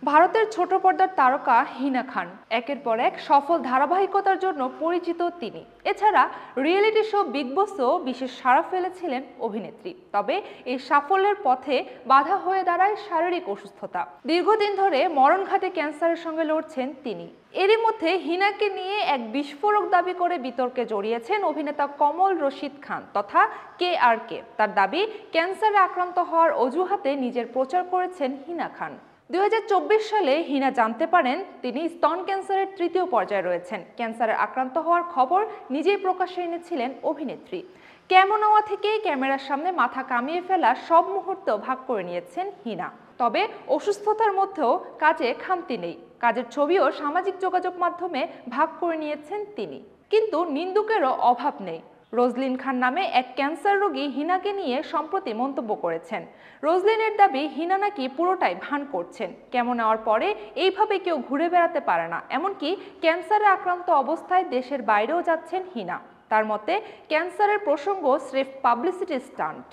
ভারতের ছোট পর্দার তারকা হিনা খান একের পর এক সফল ধারাবাহিকতার জন্য পরিচিত তিনি। এছাড়া রিয়েলিটি শো বিগ বসেও বিশেষ সাড়া ফেলেছিলেন অভিনেত্রী। তবে এই সাফল্যের পথে বাধা হয়ে দাঁড়ায় শারীরিক অসুস্থতা। দীর্ঘদিন ধরে মরণঘাতী ক্যান্সারের সঙ্গে লড়ছেন তিনি। এরই মধ্যে হিনাকে নিয়ে এক বিস্ফোরক দাবি করে বিতর্কে জড়িয়েছেন অভিনেতা কমল রশিদ খান তথা KRK। তার দাবি, ক্যান্সারে আক্রান্ত হওয়ার অজুহাতে নিজের প্রচার করেছেন হিনা খান। 2024 সালে হিনা জানতে পারেন তিনি স্তন ক্যান্সারের তৃতীয় পর্যায়ে রয়েছেন। ক্যান্সারে আক্রান্ত হওয়ার খবর নিজেই প্রকাশ্যে এনেছিলেন অভিনেত্রী। কেমো নেওয়া থেকে ক্যামেরার সামনে মাথা কামিয়ে ফেলা সব মুহূর্ত ভাগ করে নিয়েছেন হিনা। তবে অসুস্থতার মধ্যেও কাজে খামতি নেই। কাজের ছবিও সামাজিক যোগাযোগ মাধ্যমে ভাগ করে নিয়েছেন তিনি। কিন্তু নিন্দুকেরও অভাব নেই। রোজলিন খান নামে এক ক্যান্সার রোগী হিনাকে নিয়ে সম্প্রতি মন্তব্য করেছেন। রোজলিনের দাবি, হিনা নাকি পুরোটাই ভান করছেন। কেমো নেওয়ার পরে এইভাবে কেউ ঘুরে বেড়াতে পারে না, এমনকি ক্যান্সারে আক্রান্ত অবস্থায় দেশের বাইরেও যাচ্ছেন হিনা। তার মতে, ক্যান্সারের প্রসঙ্গ স্রেফ পাবলিসিটি স্টান্ট।